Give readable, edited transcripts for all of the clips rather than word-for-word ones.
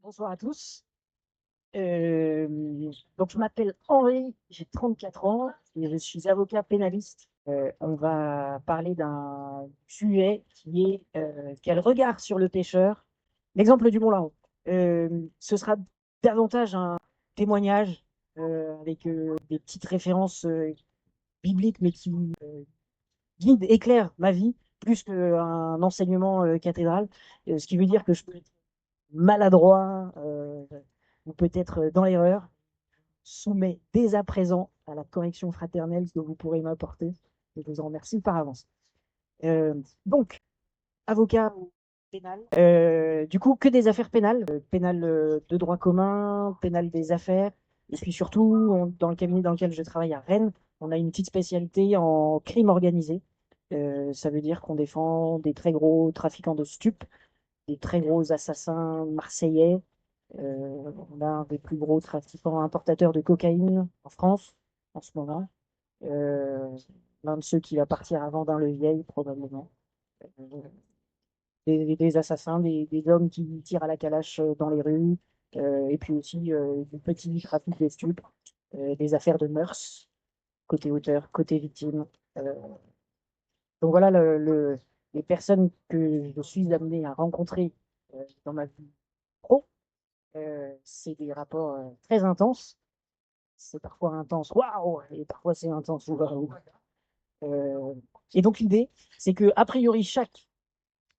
Bonsoir à tous. Donc, je m'appelle Henri, j'ai 34 ans et je suis avocat pénaliste. On va parler d'un sujet qui est quel regard sur le pêcheur. L'exemple du Mont Larron. Ce sera davantage un témoignage avec des petites références bibliques, mais qui guident, éclairent ma vie plus qu'un enseignement cathédral. Ce qui veut dire que je peux être maladroit ou peut-être dans l'erreur, soumets dès à présent à la correction fraternelle que vous pourrez m'apporter. Et je vous en remercie par avance. Euh, donc, avocat pénal, du coup, que des affaires pénales, pénal de droit commun, pénal des affaires, et puis surtout, dans le cabinet dans lequel je travaille à Rennes, on a une petite spécialité en crime organisé. Ça veut dire qu'on défend des très gros trafiquants de stupes, des très gros assassins marseillais. On a un des plus gros trafiquants importateurs de cocaïne en France en ce moment. Euh, L'un de ceux qui va partir avant dans le vieil, probablement. Euh, des assassins, des hommes qui tirent à la calache dans les rues, et puis aussi du petit trafic de stupes, des affaires de mœurs, côté auteur, côté victime. Euh, donc voilà les personnes que je suis amené à rencontrer dans ma vie pro. C'est des rapports très intenses. C'est parfois intense, waouh, et parfois c'est intense, waouh. Euh, et donc l'idée, c'est que a priori chaque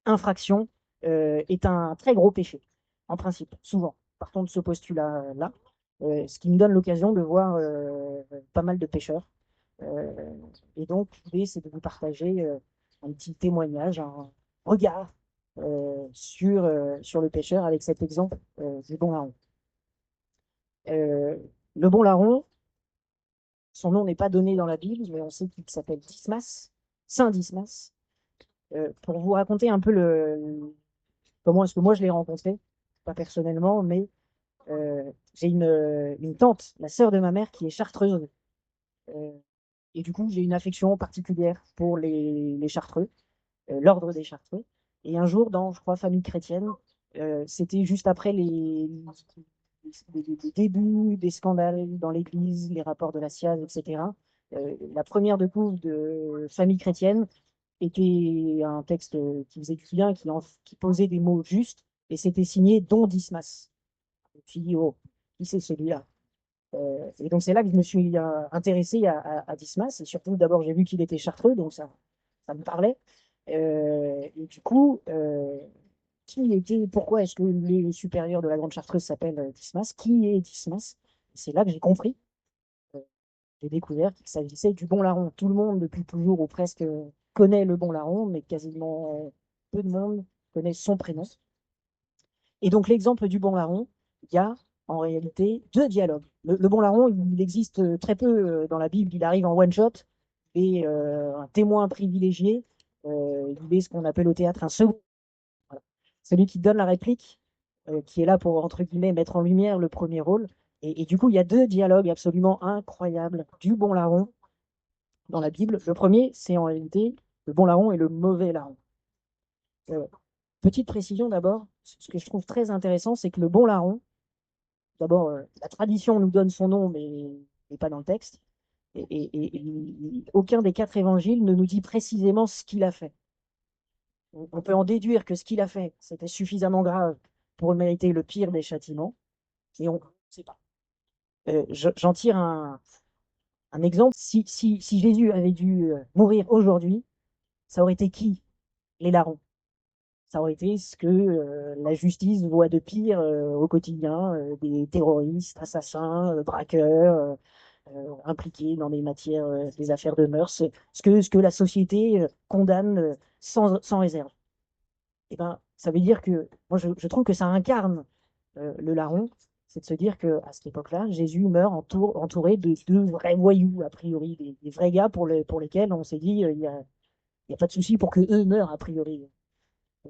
infraction est un très gros péché, en principe, souvent. Partons de ce postulat-là, ce qui me donne l'occasion de voir pas mal de pécheurs. Euh, et donc l'idée, c'est de vous partager un petit témoignage, un regard sur le pécheur avec cet exemple du bon larron. Euh, le bon larron, son nom n'est pas donné dans la Bible, mais on sait qu'il s'appelle Dismas, Saint Dismas. Pour vous raconter un peu comment est-ce que moi je l'ai rencontré, pas personnellement, mais j'ai une tante, la sœur de ma mère, qui est chartreuse. Euh, et du coup, j'ai une affection particulière pour les chartreux, l'ordre des chartreux. Et un jour, dans, je crois, famille chrétienne, c'était juste après les débuts des scandales dans l'Église, les rapports de la SIAZ, etc. La première de couve de famille chrétienne était un texte qui faisait du bien, qui posait des mots justes, et c'était signé Don Dismas. Je me suis dit, oh, qui c'est celui-là? Et donc c'est là que je me suis intéressé à Dismas, et surtout d'abord j'ai vu qu'il était chartreux, donc ça me parlait. Et du coup, pourquoi est-ce que les supérieurs de la Grande Chartreuse s'appellent Dismas? Qui est Dismas? C'est là que j'ai compris, euh, j'ai découvert qu'il s'agissait du bon larron. Tout le monde, depuis toujours ou presque, connaît le bon larron, mais quasiment peu de monde connaît son prénom. Et donc l'exemple du bon larron, il y a en réalité deux dialogues. Le bon larron, il existe très peu dans la Bible, il arrive en one shot, et un témoin privilégié, il est ce qu'on appelle au théâtre un second. Voilà. Celui qui donne la réplique, qui est là pour, entre guillemets, mettre en lumière le premier rôle. Et du coup, il y a deux dialogues absolument incroyables du bon larron dans la Bible. Le premier, c'est en réalité le bon larron et le mauvais larron. Euh, Petite précision d'abord, ce que je trouve très intéressant, c'est que le bon larron, d'abord, la tradition nous donne son nom, mais pas dans le texte. Et aucun des quatre évangiles ne nous dit précisément ce qu'il a fait. On peut en déduire que ce qu'il a fait, c'était suffisamment grave pour mériter le pire des châtiments, mais on ne sait pas. J'en tire un exemple. Si Jésus avait dû mourir aujourd'hui, ça aurait été qui? Les larrons. Ça aurait été ce que la justice voit de pire au quotidien, des terroristes, assassins, braqueurs, impliqués dans des matières, des affaires de mœurs, ce que la société condamne sans réserve. Et ben, ça veut dire que moi je trouve que ça incarne le larron, c'est de se dire que à cette époque-là, Jésus meurt entouré de deux vrais voyous, a priori, des vrais gars pour lesquels on s'est dit il y a pas de souci pour que eux meurent, a priori.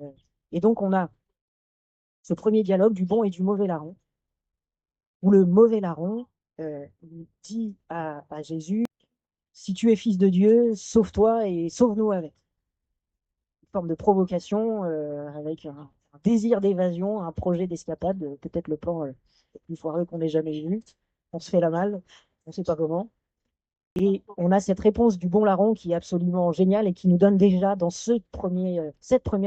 Euh, et donc on a ce premier dialogue du bon et du mauvais larron, où le mauvais larron dit à Jésus, si tu es fils de Dieu, sauve-toi et sauve-nous avec. Une forme de provocation avec un désir d'évasion, un projet d'escapade, peut-être le plan le plus foireux qu'on ait jamais vu. On se fait la malle, on ne sait pas comment. Et on a cette réponse du bon larron qui est absolument géniale et qui nous donne déjà, dans cette première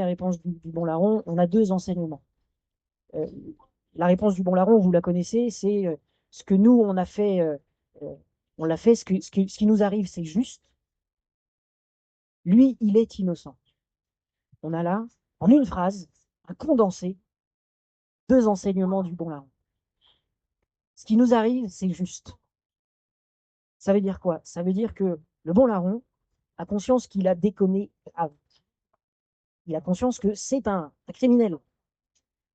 réponse du bon larron, on a deux enseignements. Euh, la réponse du bon larron, vous la connaissez, c'est ce que nous, euh, on l'a fait, ce qui nous arrive, c'est juste. Lui, il est innocent. On a là, en une phrase, un condensé, deux enseignements du bon larron. Ce qui nous arrive, c'est juste. Ça veut dire quoi? Ça veut dire que le bon larron a conscience qu'il a déconné grave. Il a conscience que c'est un criminel.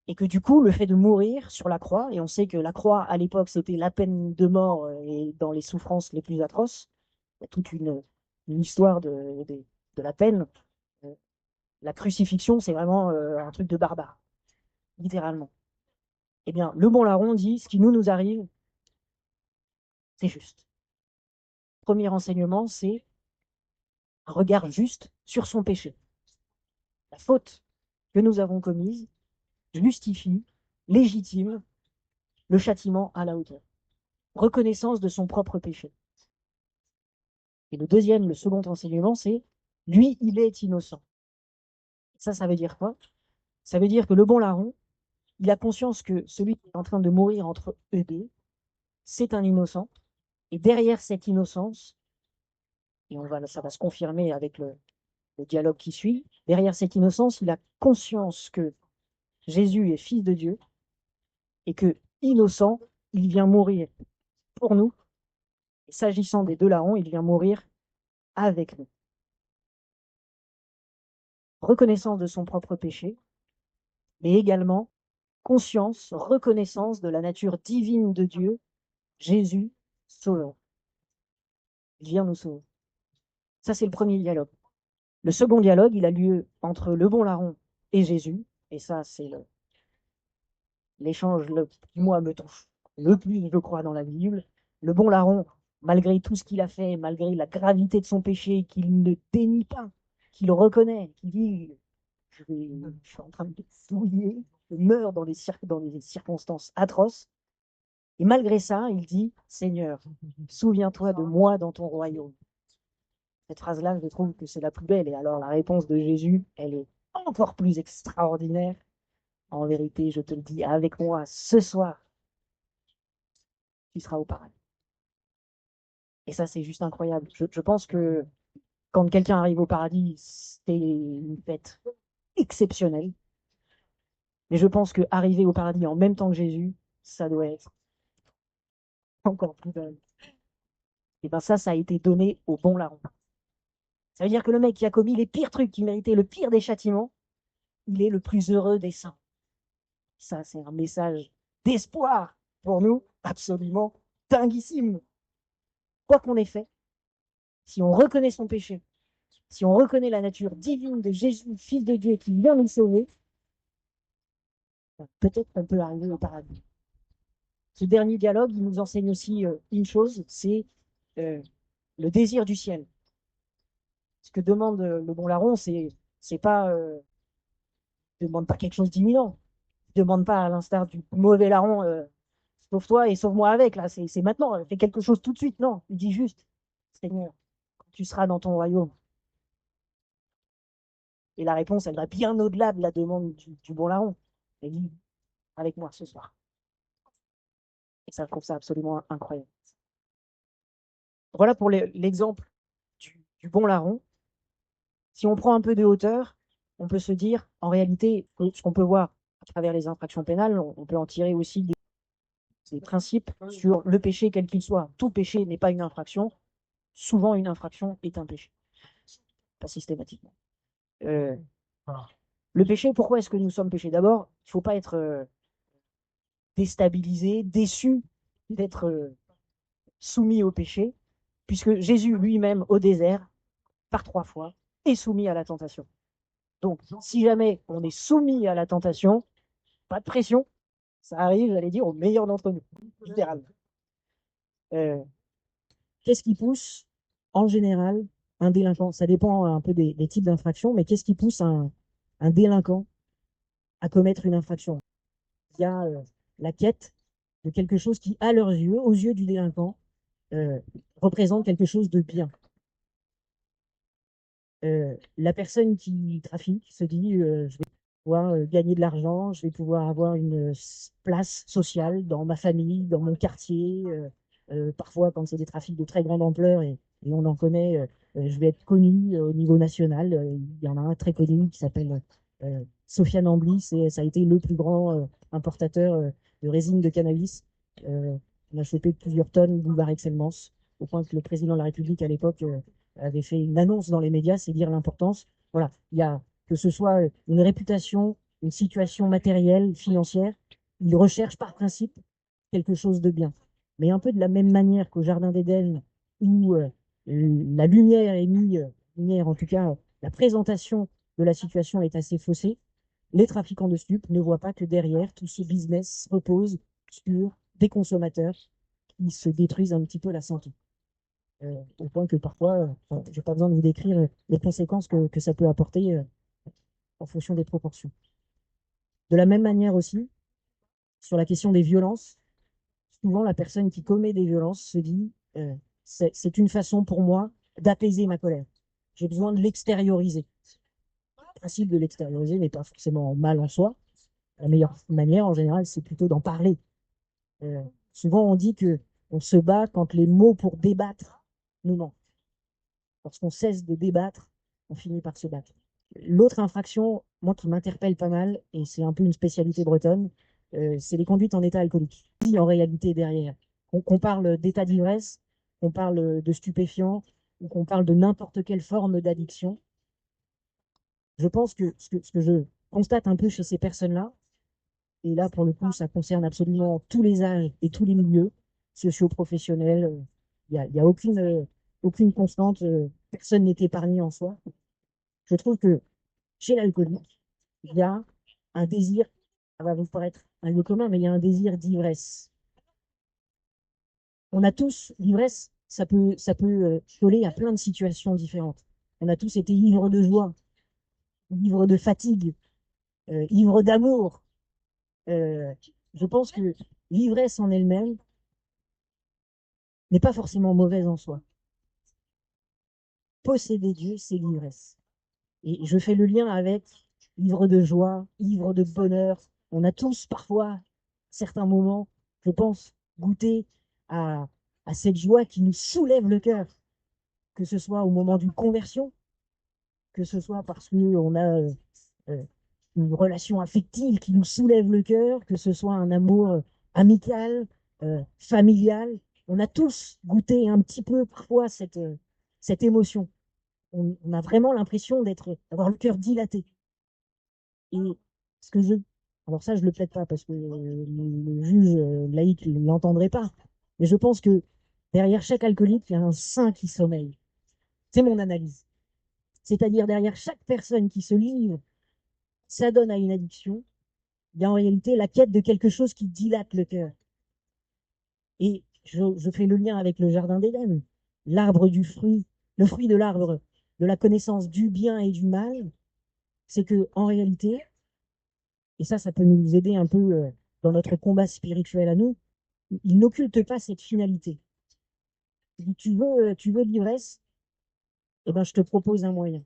Et que du coup, le fait de mourir sur la croix, et on sait que la croix, à l'époque, c'était la peine de mort et dans les souffrances les plus atroces, il y a toute une histoire de la peine. Euh, La crucifixion, c'est vraiment un truc de barbare, littéralement. Eh bien, le bon larron dit, ce qui nous arrive, c'est juste. Premier enseignement, c'est un regard juste sur son péché. La faute que nous avons commise justifie, légitime le châtiment à la hauteur. Reconnaissance de son propre péché. Et le second enseignement, c'est lui, il est innocent. Ça veut dire quoi? Ça veut dire que le bon larron, il a conscience que celui qui est en train de mourir entre eux deux, c'est un innocent. Et derrière cette innocence, et ça va se confirmer avec le dialogue qui suit, derrière cette innocence, il a conscience que Jésus est fils de Dieu et que, innocent, il vient mourir pour nous. Et s'agissant des deux larrons, il vient mourir avec nous. Reconnaissance de son propre péché, mais également conscience, reconnaissance de la nature divine de Dieu, Jésus, sauveur. Il vient nous sauver. Ça, c'est le premier dialogue. Le second dialogue, il a lieu entre le bon larron et Jésus, et ça, c'est l'échange qui, moi, me touche le plus, je crois, dans la Bible. Le bon larron, malgré tout ce qu'il a fait, malgré la gravité de son péché, qu'il ne dénie pas, qu'il reconnaît, qu'il dit, je suis en train de souiller, je meurs dans des circonstances atroces. Et malgré ça, il dit, Seigneur, souviens-toi de moi dans ton royaume. Cette phrase-là, je trouve que c'est la plus belle. Et alors, la réponse de Jésus, elle est encore plus extraordinaire. En vérité, je te le dis, avec moi, ce soir, tu seras au paradis. Et ça, c'est juste incroyable. Je pense que quand quelqu'un arrive au paradis, c'est une fête exceptionnelle. Mais je pense qu'arriver au paradis en même temps que Jésus, ça doit être encore plus belle. Et bien ça a été donné au bon larron. Ça veut dire que le mec qui a commis les pires trucs, qui méritait le pire des châtiments, il est le plus heureux des saints. Ça, c'est un message d'espoir pour nous, absolument dinguissime. Quoi qu'on ait fait, si on reconnaît son péché, si on reconnaît la nature divine de Jésus, Fils de Dieu, qui vient nous sauver, peut-être qu'on peut arriver au paradis. Ce dernier dialogue, il nous enseigne aussi une chose, c'est euh, le désir du ciel. Ce que demande le bon larron, c'est pas demande pas quelque chose d'imminent. Il demande pas à l'instar du mauvais larron, sauve-toi et sauve-moi avec. Là, c'est maintenant. Fais quelque chose tout de suite. Non, il dit juste, Seigneur, quand tu seras dans ton royaume. Et la réponse, elle va bien au-delà de la demande du bon larron. Elle dit, avec moi ce soir. Et ça, je trouve ça absolument incroyable. Voilà pour l'exemple du bon larron. Si on prend un peu de hauteur, on peut se dire, en réalité, ce qu'on peut voir à travers les infractions pénales, on peut en tirer aussi des principes sur le péché quel qu'il soit. Tout péché n'est pas une infraction. Souvent, une infraction est un péché. Pas systématiquement. Euh, le péché, pourquoi est-ce que nous sommes péchés? D'abord, il ne faut pas être déstabilisé, déçu d'être soumis au péché, puisque Jésus lui-même, au désert, par 3 fois, est soumis à la tentation. Donc, si jamais on est soumis à la tentation, pas de pression, ça arrive, j'allais dire, au meilleur d'entre nous, littéralement. Qu'est-ce qui pousse, en général, un délinquant? Ça dépend un peu des types d'infractions, mais qu'est-ce qui pousse un délinquant à commettre une infraction. Il y a la quête de quelque chose qui, à leurs yeux, aux yeux du délinquant, représente quelque chose de bien. La personne qui trafique se dit je vais pouvoir gagner de l'argent, je vais pouvoir avoir une place sociale dans ma famille, dans mon quartier. Parfois, quand c'est des trafics de très grande ampleur et on en connaît, je vais être connu au niveau national. Il y en a un très connu qui s'appelle Sofiane Amblis et ça a été le plus grand importateur de résine de cannabis. On a chopé plusieurs tonnes boulevard Excellence, au point que le président de la République à l'époque avait fait une annonce dans les médias, c'est dire l'importance. Voilà, il y a que ce soit une réputation, une situation matérielle, financière, il recherche par principe quelque chose de bien. Mais un peu de la même manière qu'au Jardin d'Éden, où la lumière est mise, lumière en tout cas, la présentation de la situation est assez faussée, les trafiquants de stupes ne voient pas que derrière, tout ce business repose sur des consommateurs qui se détruisent un petit peu la santé. Au point que parfois, je n'ai pas besoin de vous décrire les conséquences que ça peut apporter en fonction des proportions. De la même manière aussi, sur la question des violences, souvent la personne qui commet des violences se dit c'est une façon pour moi d'apaiser ma colère. J'ai besoin de l'extérioriser. Le principe de l'extérioriser n'est pas forcément mal en soi. La meilleure manière, en général, c'est plutôt d'en parler. Euh, Souvent, on dit que on se bat quand les mots pour débattre nous manquent. Lorsqu'on cesse de débattre, on finit par se battre. L'autre infraction, moi, qui m'interpelle pas mal, et c'est un peu une spécialité bretonne, c'est les conduites en état alcoolique. Qui, en réalité, derrière, qu'on parle d'état d'ivresse, qu'on parle de stupéfiants, ou qu'on parle de n'importe quelle forme d'addiction, je pense que ce que je constate un peu chez ces personnes-là, et là, pour le coup, ça concerne absolument tous les âges et tous les milieux, socio-professionnels, il y a aucune constante, personne n'est épargné en soi. Je trouve que chez l'alcoolique, il y a un désir, ça va vous paraître un lieu commun, mais il y a un désir d'ivresse. On a tous, l'ivresse, ça peut coller à plein de situations différentes. On a tous été ivres de joie, ivres de fatigue, ivres d'amour. Euh, je pense que l'ivresse en elle-même n'est pas forcément mauvaise en soi. Posséder Dieu, c'est l'ivresse. Et je fais le lien avec ivre de joie, ivre de bonheur. On a tous parfois, certains moments, je pense, goûté à, à cette joie qui nous soulève le cœur, que ce soit au moment d'une conversion, que ce soit parce qu'on a euh, une relation affective qui nous soulève le cœur, que ce soit un amour amical, familial. On a tous goûté un petit peu parfois cette émotion. On a vraiment l'impression d'avoir le cœur dilaté. Et ce que je, alors ça, je le plaide pas parce que le juge laïc ne l'entendrait pas. Mais je pense que derrière chaque alcoolique, il y a un saint qui sommeille. C'est mon analyse. C'est-à-dire derrière chaque personne qui se livre, s'adonne à une addiction, il y a en réalité la quête de quelque chose qui dilate le cœur. Et je fais le lien avec le jardin d'Éden. L'arbre du fruit, le fruit de l'arbre de la connaissance du bien et du mal, c'est que en réalité, et ça peut nous aider un peu dans notre combat spirituel à nous, il n'occulte pas cette finalité. Tu veux l'ivresse, eh ben, je te propose un moyen.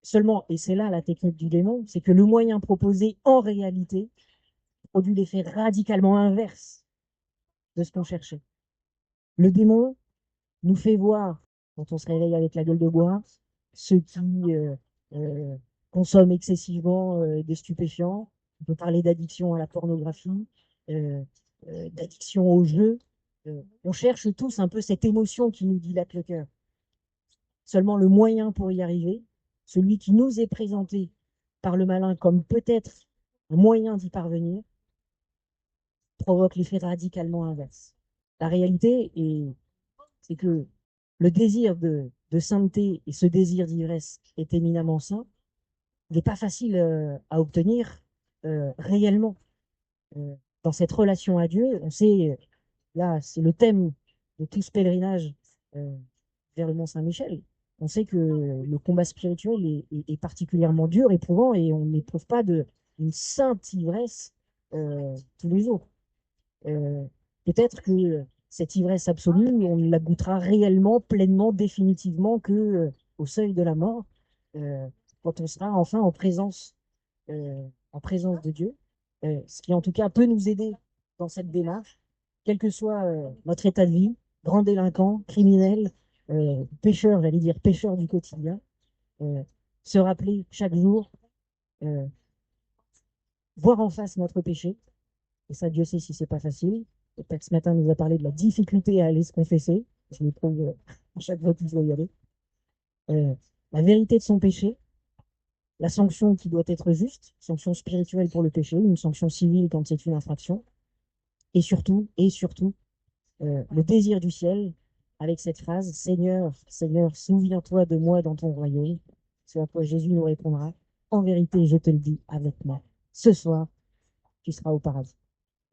Seulement, et c'est là la technique du démon, c'est que le moyen proposé en réalité produit l'effet radicalement inverse de ce qu'on cherchait. Le démon nous fait voir, quand on se réveille avec la gueule de bois, ceux qui euh, consomment excessivement des stupéfiants. On peut parler d'addiction à la pornographie, euh, d'addiction au jeu. On cherche tous un peu cette émotion qui nous dilate le cœur. Seulement le moyen pour y arriver, celui qui nous est présenté par le malin comme peut-être un moyen d'y parvenir, provoque l'effet radicalement inverse. La réalité, c'est que le désir de sainteté et ce désir d'ivresse est éminemment sain. Il n'est pas facile à obtenir réellement. Dans cette relation à Dieu, on sait, là, c'est le thème de tout ce pèlerinage euh, vers le Mont Saint-Michel. On sait que le combat spirituel est particulièrement dur, éprouvant, et on n'éprouve pas une sainte ivresse tous les jours. Euh, Peut-être que cette ivresse absolue, on ne la goûtera réellement, pleinement, définitivement que au seuil de la mort, euh, quand on sera enfin en présence de Dieu, ce qui en tout cas peut nous aider dans cette démarche, quel que soit notre état de vie, grand délinquant, criminel, pécheur, j'allais dire pécheur du quotidien, euh, se rappeler chaque jour, euh, voir en face notre péché, et ça, Dieu sait si c'est pas facile. Le texte ce matin nous a parlé de la difficulté à aller se confesser. Je l'éprouve à chaque fois qu'il faut y aller. Euh, la vérité de son péché, la sanction qui doit être juste, sanction spirituelle pour le péché, une sanction civile quand c'est une infraction, et surtout, le désir du ciel avec cette phrase, Seigneur, Seigneur, souviens-toi de moi dans ton royaume. C'est à quoi Jésus nous répondra, en vérité, je te le dis avec moi, ce soir, tu seras au paradis.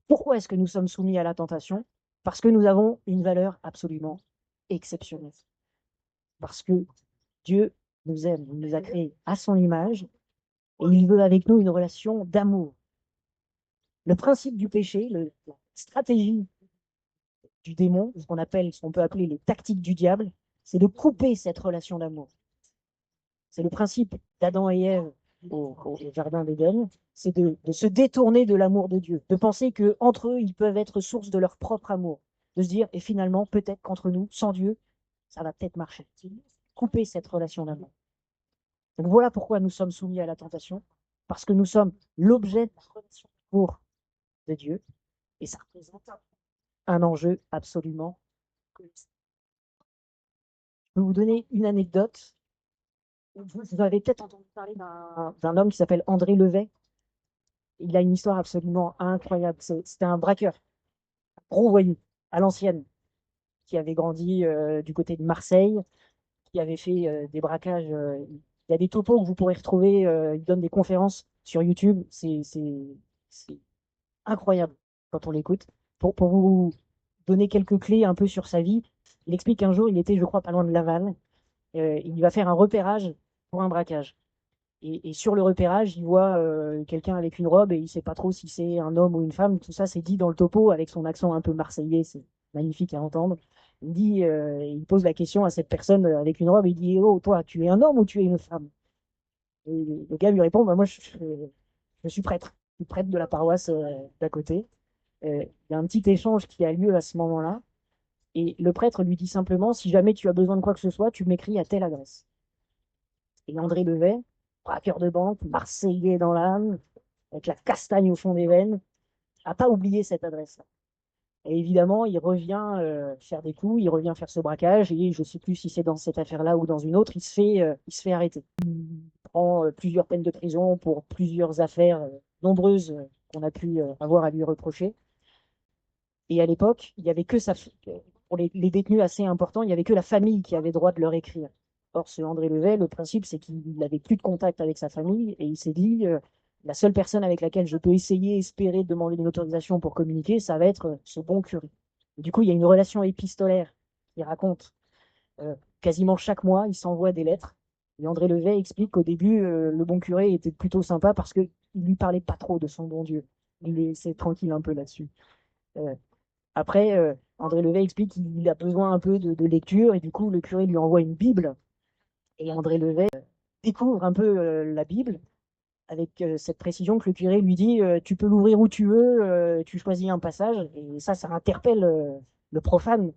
Pourquoi est-ce que nous sommes soumis à la tentation? Parce que nous avons une valeur absolument exceptionnelle. Parce que Dieu nous aime, il nous a créés à son image et il veut avec nous une relation d'amour. Le principe du péché, la stratégie du démon, ce qu'on peut appeler les tactiques du diable, c'est de couper cette relation d'amour. C'est le principe d'Adam et Ève au jardin d'Éden, c'est de se détourner de l'amour de Dieu, de penser qu'entre eux, ils peuvent être source de leur propre amour, de se dire, et finalement, peut-être qu'entre nous, sans Dieu, ça va peut-être marcher. Couper cette relation d'amour. Donc voilà pourquoi nous sommes soumis à la tentation, parce que nous sommes l'objet de la relation d'amour de Dieu, et ça représente un enjeu absolument. Je vais vous donner une anecdote. Vous avez peut-être entendu parler d'un homme qui s'appelle André Levet. Il a une histoire absolument incroyable. C'était un braqueur, un gros voyou, à l'ancienne, qui avait grandi du côté de Marseille, qui avait fait des braquages. Il y a des topos que vous pourrez retrouver. Il donne des conférences sur YouTube. C'est incroyable quand on l'écoute. Pour vous donner quelques clés un peu sur sa vie, il explique qu'un jour, il était, je crois, pas loin de Laval. Il va faire un repérage pour un braquage. Et sur le repérage, il voit quelqu'un avec une robe et il sait pas trop si c'est un homme ou une femme. Tout ça, c'est dit dans le topo avec son accent un peu marseillais. C'est magnifique à entendre. Il pose la question à cette personne avec une robe. Il dit, oh, toi, tu es un homme ou tu es une femme? Et le gars lui répond, bah, moi, je suis prêtre. Je suis prêtre de la paroisse d'à côté. Il y a un petit échange qui a lieu à ce moment-là. Et le prêtre lui dit simplement, si jamais tu as besoin de quoi que ce soit, tu m'écris à telle adresse. Et André Levet, braqueur de banque, marseillais dans l'âme, avec la castagne au fond des veines, n'a pas oublié cette adresse-là. Et évidemment, il revient faire des coups, il revient faire ce braquage, et je ne sais plus si c'est dans cette affaire-là ou dans une autre, il se fait arrêter. Il prend plusieurs peines de prison pour plusieurs affaires nombreuses qu'on a pu avoir à lui reprocher. Et à l'époque, il y avait que pour les détenus assez importants, il n'y avait que la famille qui avait droit de leur écrire. Or, ce André Levet, le principe, c'est qu'il n'avait plus de contact avec sa famille et il s'est dit, la seule personne avec laquelle je peux essayer, espérer demander une autorisation pour communiquer, ça va être ce bon curé. Et du coup, il y a une relation épistolaire qui raconte quasiment chaque mois, il s'envoie des lettres. Et André Levet explique qu'au début, le bon curé était plutôt sympa parce qu'il ne lui parlait pas trop de son bon Dieu. Il est laissait tranquille un peu là-dessus. Euh, Après, André Levet explique qu'il a besoin un peu de lecture et du coup, le curé lui envoie une Bible. Et André Levet découvre un peu la Bible avec cette précision que le curé lui dit tu peux l'ouvrir où tu veux, tu choisis un passage. Et ça interpelle le profane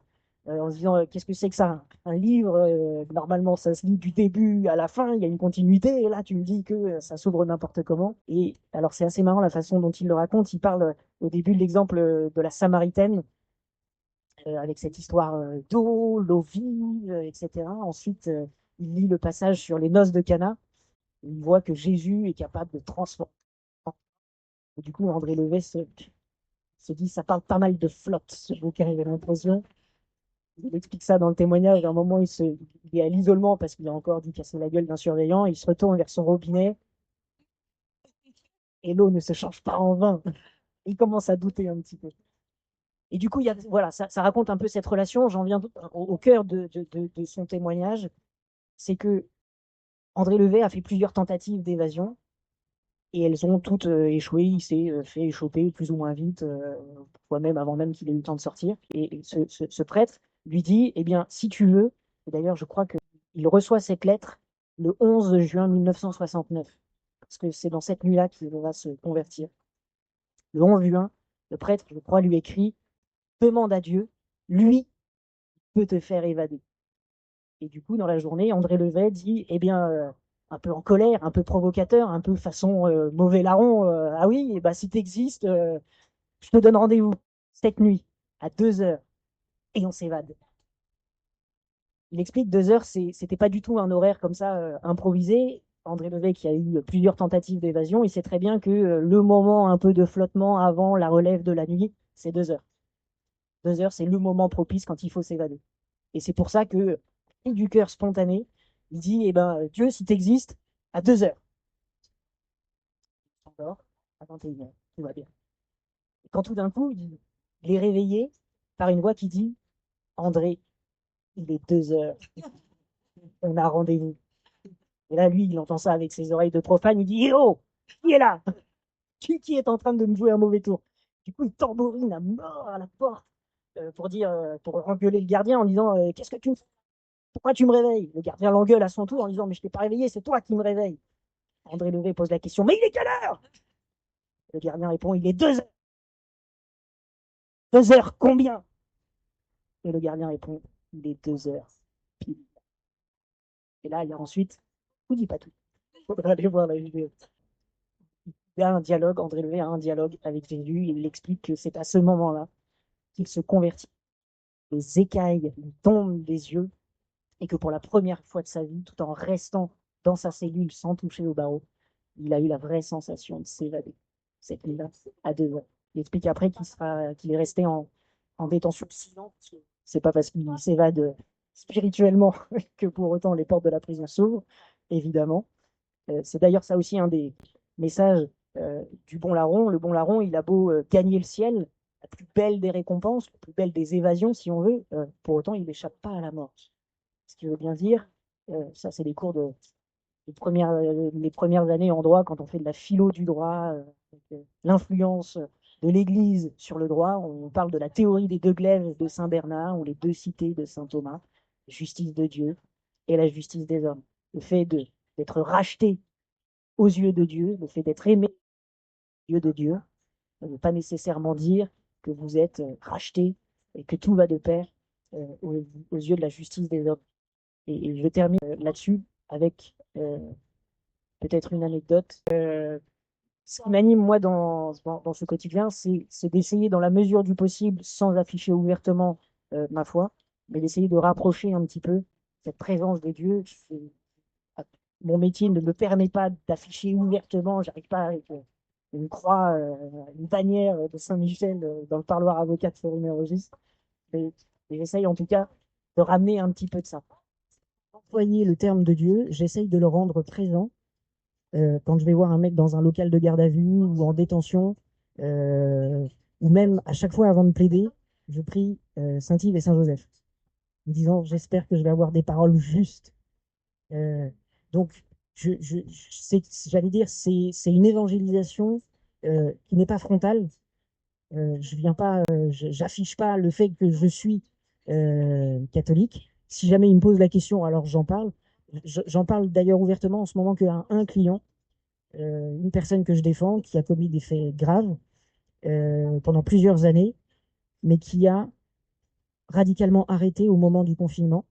en se disant qu'est-ce que c'est que ça? Un livre, normalement, ça se lit du début à la fin, il y a une continuité. Et là, tu me dis que ça s'ouvre n'importe comment. Et alors, c'est assez marrant la façon dont il le raconte. Il parle au début de l'exemple de la Samaritaine avec cette histoire d'eau, l'eau vive, etc. Ensuite, il lit le passage sur les noces de Cana. Il voit que Jésus est capable de transformer. Et du coup, André Levet se dit, ça parle pas mal de flotte, ce bouquin, il a l'impression. Il explique ça dans le témoignage. À un moment, il est à l'isolement parce qu'il a encore dû casser la gueule d'un surveillant. Il se retourne vers son robinet et l'eau ne se change pas en vin. Il commence à douter un petit peu. Et du coup, voilà, ça raconte un peu cette relation. J'en viens au cœur de son témoignage. C'est que André Levet a fait plusieurs tentatives d'évasion et elles ont toutes échoué. Il s'est fait échoper plus ou moins vite, parfois même avant même qu'il ait eu le temps de sortir. Et ce prêtre lui dit, eh bien, si tu veux, et d'ailleurs je crois qu'il reçoit cette lettre le 11 juin 1969, parce que c'est dans cette nuit-là qu'il va se convertir. Le 11 juin, le prêtre, je crois, lui écrit, demande à Dieu, lui peut te faire évader. Et du coup, dans la journée, André Levet dit, eh bien, un peu en colère, un peu provocateur, un peu façon mauvais larron, ah oui, bah, si tu existes, je te donne rendez-vous cette nuit à 2 heures et on s'évade. Il explique 2 heures, c'était pas du tout un horaire comme ça improvisé. André Levet, qui a eu plusieurs tentatives d'évasion, il sait très bien que le moment un peu de flottement avant la relève de la nuit, c'est 2 heures. 2 heures, c'est le moment propice quand il faut s'évader. Et c'est pour ça que, du cœur spontané, il dit, eh ben, Dieu, si tu existes, à 2 heures. Il s'endort à 21 heures, tout va bien. Et quand tout d'un coup, il est réveillé par une voix qui dit, André, il est 2 heures, on a rendez-vous. Et là, lui, il entend ça avec ses oreilles de profane, il dit, oh, qui est là? Qui est en train de me jouer un mauvais tour? Du coup, il tambourine à mort à la porte pour dire, pour engueuler le gardien en disant, qu'est-ce que tu me fais? Pourquoi tu me réveilles? Le gardien l'engueule à son tour en disant, mais je t'ai pas réveillé, c'est toi qui me réveille. André Levet pose la question, mais il est quelle heure? Le gardien répond, il est 2 heures. 2 heures combien? Et le gardien répond, il est 2 heures pile. Et là, il y a ensuite, je vous dis pas tout. Il faudra aller voir la vidéo. Il y a un dialogue, André Levet a un dialogue avec Jésus, il explique que c'est à ce moment-là qu'il se convertit. Les écailles lui tombent des yeux et que pour la première fois de sa vie, tout en restant dans sa cellule sans toucher au barreau, il a eu la vraie sensation de s'évader cette nuit-là à 2 heures. Il explique après qu'il est resté en détention 6 ans. C'est pas parce qu'il s'évade spirituellement que pour autant les portes de la prison s'ouvrent, évidemment. C'est d'ailleurs ça aussi un des messages du bon larron. Le bon larron, il a beau gagner le ciel, la plus belle des récompenses, la plus belle des évasions, si on veut, pour autant, il n'échappe pas à la mort. Ce qui veut bien dire, ça c'est les cours les premières années en droit, quand on fait de la philo du droit, l'influence de l'Église sur le droit, on parle de la théorie des deux glaives de Saint Bernard ou les deux cités de Saint Thomas, justice de Dieu et la justice des hommes. Le fait d'être racheté aux yeux de Dieu, le fait d'être aimé aux yeux de Dieu, ne veut pas nécessairement dire que vous êtes racheté et que tout va de pair aux yeux de la justice des hommes. Et je termine là-dessus avec peut-être une anecdote. Ce qui m'anime, moi, dans ce quotidien, c'est d'essayer, dans la mesure du possible, sans afficher ouvertement ma foi, mais d'essayer de rapprocher un petit peu cette présence de Dieu. Mon métier ne me permet pas d'afficher ouvertement, j'arrive pas avec une croix, une bannière de Saint-Michel dans le parloir avocat de Florine Rogis, mais j'essaye en tout cas de ramener un petit peu de ça. Employer le terme de Dieu, j'essaye de le rendre présent quand je vais voir un mec dans un local de garde à vue ou en détention, euh, ou même à chaque fois avant de plaider, je prie Saint-Yves et Saint-Joseph, en disant j'espère que je vais avoir des paroles justes. Euh, donc, j'allais dire, c'est une évangélisation qui n'est pas frontale. Je viens pas, j'affiche pas le fait que je suis catholique. Si jamais il me pose la question, alors j'en parle. J'en parle d'ailleurs ouvertement en ce moment qu'à un client, une personne que je défends, qui a commis des faits graves pendant plusieurs années, mais qui a radicalement arrêté au moment du confinement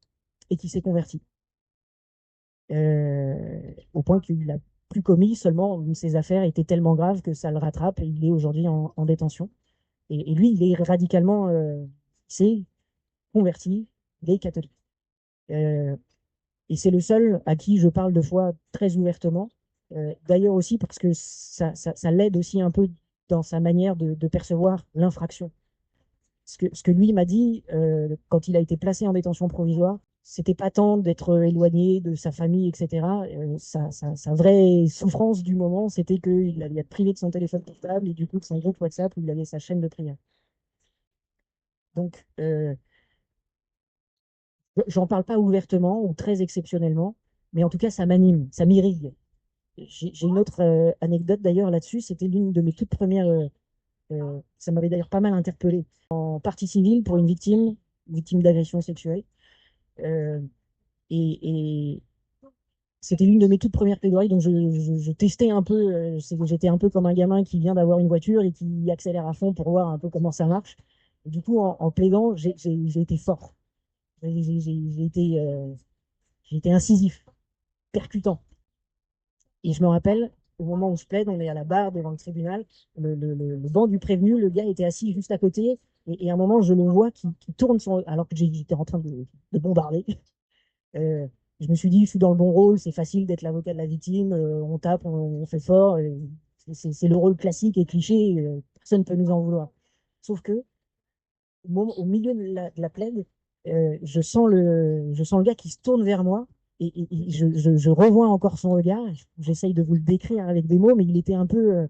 et qui s'est converti. Au point qu'il n'a plus commis, seulement ses affaires étaient tellement graves que ça le rattrape et il est aujourd'hui en détention. Et lui, il est radicalement, s'est converti, il est catholique. Euh, et c'est le seul à qui je parle de foi très ouvertement. D'ailleurs aussi parce que ça l'aide aussi un peu dans sa manière de percevoir l'infraction. Ce que lui m'a dit quand il a été placé en détention provisoire, c'était pas tant d'être éloigné de sa famille, etc. Sa vraie souffrance du moment, c'était qu'il allait être privé de son téléphone portable et du coup de son groupe WhatsApp où il avait sa chaîne de prière. Donc, j'en parle pas ouvertement ou très exceptionnellement, mais en tout cas, ça m'anime, ça m'irrigue. J'ai une autre anecdote d'ailleurs là-dessus. C'était l'une de mes toutes premières. Ça m'avait d'ailleurs pas mal interpellé. En partie civile pour une victime d'agression sexuelle. Euh, et c'était l'une de mes toutes premières plaidoiries. Donc je testais un peu. J'étais un peu comme un gamin qui vient d'avoir une voiture et qui accélère à fond pour voir un peu comment ça marche. Et du coup, en plaidant, j'ai été fort. J'ai été incisif, percutant. Et je me rappelle, au moment où je plaide, on est à la barre devant le tribunal, le banc du prévenu, le gars était assis juste à côté, et à un moment, je le vois qui tourne alors que j'étais en train de bombarder. Euh, je me suis dit, je suis dans le bon rôle, c'est facile d'être l'avocat de la victime, on tape, on fait fort, c'est le rôle classique et cliché, personne ne peut nous en vouloir. Sauf que, au milieu de la plaide, je sens le gars qui se tourne vers moi et je revois encore son regard. J'essaye de vous le décrire avec des mots, mais il était un peu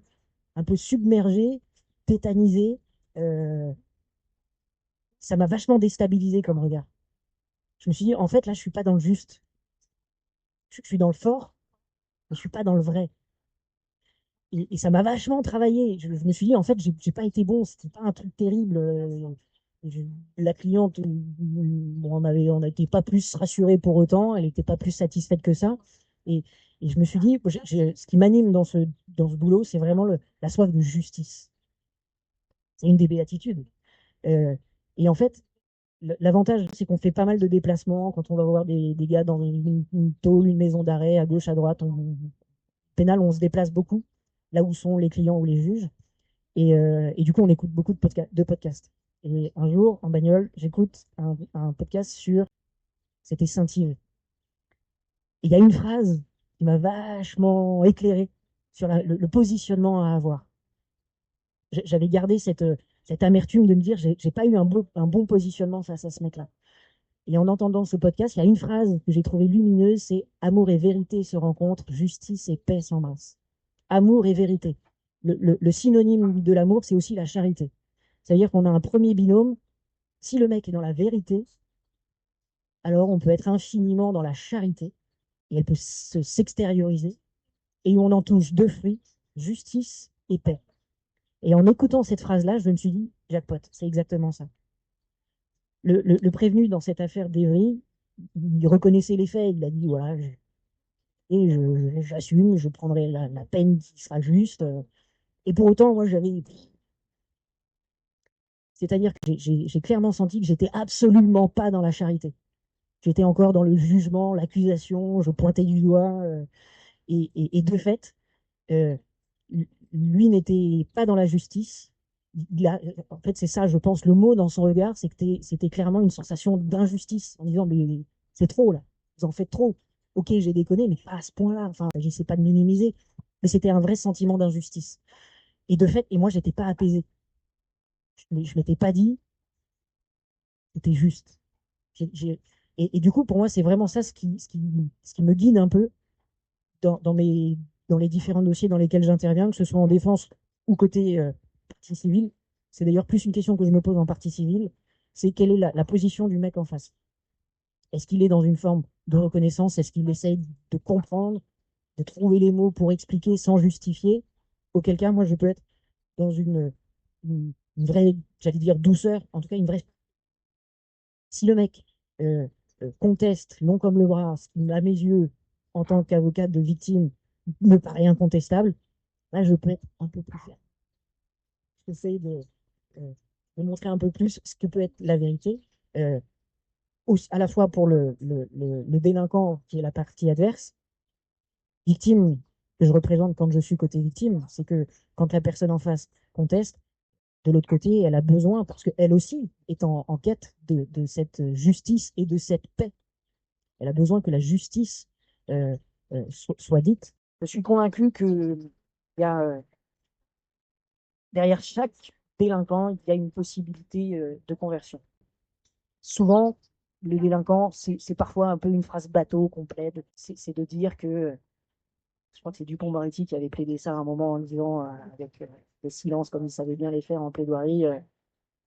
submergé, tétanisé. Euh, Ça m'a vachement déstabilisé comme regard. Je me suis dit, en fait, là, je suis pas dans le juste. Je suis dans le fort, mais je suis pas dans le vrai. Et ça m'a vachement travaillé. Je me suis dit, en fait, j'ai pas été bon, c'était pas un truc terrible. Je- la cliente, bon, on n'était pas plus rassuré pour autant, elle n'était pas plus satisfaite que ça. Et, et je me suis dit, ce qui m'anime dans ce boulot, c'est vraiment la soif de justice. C'est une des béatitudes. Euh, et en fait, l'avantage, c'est qu'on fait pas mal de déplacements quand on va voir des gars dans une tôle, une maison d'arrêt, à gauche, à droite. Pénal, on se déplace beaucoup, là où sont les clients ou les juges. Et du coup, on écoute beaucoup de podcasts. Et un jour, en bagnole, j'écoute un podcast sur. C'était Saint-Yves. Et il y a une phrase qui m'a vachement éclairé sur le positionnement à avoir. J'avais gardé cette amertume de me dire, j'ai pas eu un bon positionnement face à ce mec-là. Et en entendant ce podcast, il y a une phrase que j'ai trouvée lumineuse, c'est amour et vérité se rencontrent, justice et paix s'embrassent. Amour et vérité. Le synonyme de l'amour, c'est aussi la charité. C'est-à-dire qu'on a un premier binôme. Si le mec est dans la vérité, alors on peut être infiniment dans la charité et elle peut s'extérioriser et on en touche deux fruits, justice et paix. Et en écoutant cette phrase-là, je me suis dit, jackpot, c'est exactement ça. Le prévenu dans cette affaire d'Evry, il reconnaissait les faits, il a dit, voilà, j'assume, je prendrai la peine qui sera juste. Et pour autant, moi, c'est-à-dire que j'ai clairement senti que j'étais absolument pas dans la charité. J'étais encore dans le jugement, l'accusation, je pointais du doigt. Et de fait, euh, lui n'était pas dans la justice. En fait, c'est ça, je pense, le mot dans son regard, c'était clairement une sensation d'injustice, en disant, mais c'est trop là, vous en faites trop. Ok, j'ai déconné, mais pas à ce point-là. Enfin, j'essaie pas de minimiser, mais c'était un vrai sentiment d'injustice. Et de fait, et moi, j'étais pas apaisé. Je m'étais pas dit, c'était juste. J'ai- j'ai- et du coup, pour moi, c'est vraiment ça ce qui me guide un peu dans les différents dossiers dans lesquels j'interviens, que ce soit en défense ou côté partie civile. C'est d'ailleurs plus une question que je me pose en partie civile, c'est quelle est la position du mec en face. Est-ce qu'il est dans une forme de reconnaissance? Est-ce qu'il essaye de comprendre, de trouver les mots pour expliquer sans justifier? Auquel cas, moi, je peux être dans une vraie, j'allais dire douceur, en tout cas une vraie. Si le mec euh, conteste long comme le bras, ce qui, à mes yeux, en tant qu'avocat de victime, me paraît incontestable, là, je peux être un peu plus ferme. J'essaie euh, de montrer un peu plus ce que peut être la vérité, euh, à la fois pour le délinquant qui est la partie adverse, victime que je représente quand je suis côté victime, c'est que quand la personne en face conteste, de l'autre côté, elle a besoin, parce qu'elle aussi est en quête de cette justice et de cette paix. Elle a besoin que la justice soit dite. Je suis convaincu que il y a, derrière chaque délinquant, il y a une possibilité de conversion. Souvent, les délinquants, c'est parfois un peu une phrase bateau qu'on plaide. C'est de dire que, je crois que c'est Dupond-Moretti qui avait plaidé ça à un moment en disant, avec des silences comme il savait bien les faire en plaidoirie,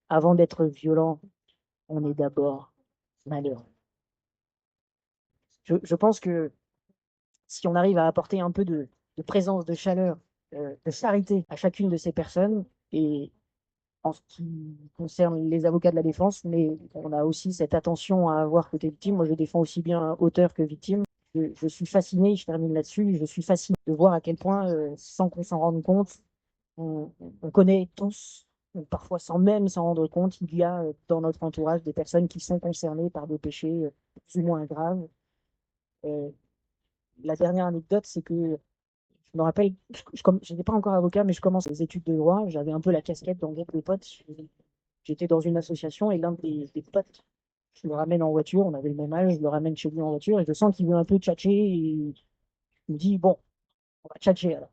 avant d'être violent, on est d'abord malheureux. Je pense que si on arrive à apporter un peu de présence, de chaleur, de charité à chacune de ces personnes. Et en ce qui concerne les avocats de la défense, mais on a aussi cette attention à avoir côté victime. Moi, je défends aussi bien auteur que victime. Je suis fasciné, je termine là-dessus, je suis fasciné de voir à quel point, sans qu'on s'en rende compte, on connaît tous, parfois sans même s'en rendre compte, il y a dans notre entourage des personnes qui sont concernées par des péchés plus ou moins graves. Euh, la dernière anecdote, c'est que je me rappelle, je n'étais pas encore avocat, mais je commence les études de droit. J'avais un peu la casquette dans groupe de potes. J'étais dans une association et l'un des potes, je le ramène en voiture. On avait le même âge, je le ramène chez lui en voiture et je sens qu'il veut un peu tchatcher. Et il me dit, bon, on va tchatcher alors.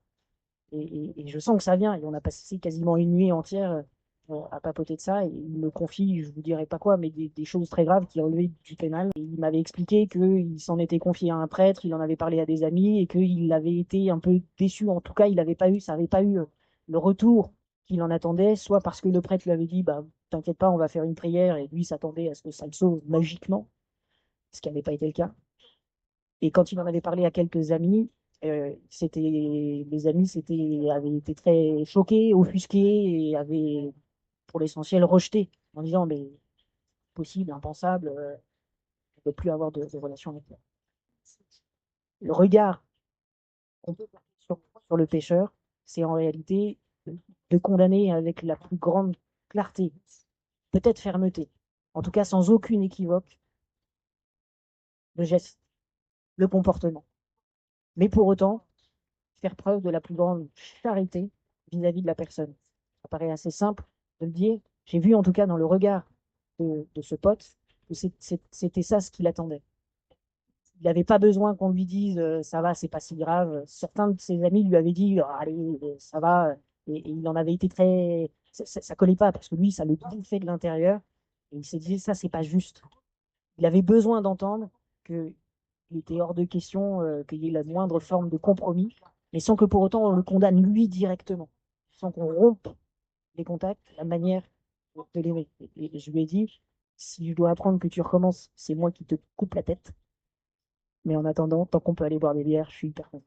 Et je sens que ça vient. Et on a passé quasiment une nuit entière à papoter de ça. Et il me confie, je vous dirai pas quoi, mais des choses très graves qui relevaient du pénal. Et il m'avait expliqué qu'il s'en était confié à un prêtre, il en avait parlé à des amis et qu'il avait été un peu déçu. En tout cas, il avait pas eu, ça n'avait pas eu le retour qu'il en attendait, soit parce que le prêtre lui avait dit, bah, t'inquiète pas, on va faire une prière, et lui s'attendait à ce que ça le sauve magiquement, ce qui n'avait pas été le cas. Et quand il en avait parlé à quelques amis, les amis avaient été très choqués, offusqués et avaient, pour l'essentiel, rejeté en disant mais possible, impensable, on ne peut plus avoir de relation avec lui. Le regard qu'on peut porter sur le pécheur, c'est en réalité de condamner avec la plus grande clarté, peut-être fermeté, en tout cas sans aucune équivoque, le geste, le comportement. Mais pour autant, faire preuve de la plus grande charité vis-à-vis de la personne. Ça paraît assez simple de le dire. J'ai vu en tout cas dans le regard de ce pote que c'était ça ce qu'il attendait. Il n'avait pas besoin qu'on lui dise ça va, c'est pas si grave. Certains de ses amis lui avaient dit allez, ça va, et il en avait été très. Ça collait pas parce que lui, ça le bouffait de l'intérieur. Et il s'est dit ça, c'est pas juste. Il avait besoin d'entendre qu'il était hors de question qu'il y ait la moindre forme de compromis, mais sans que pour autant on le condamne lui directement, sans qu'on rompe les contacts, la manière de l'aimer. Et je lui ai dit, si je dois apprendre que tu recommences, c'est moi qui te coupe la tête. Mais en attendant, tant qu'on peut aller boire des bières, je suis hyper content.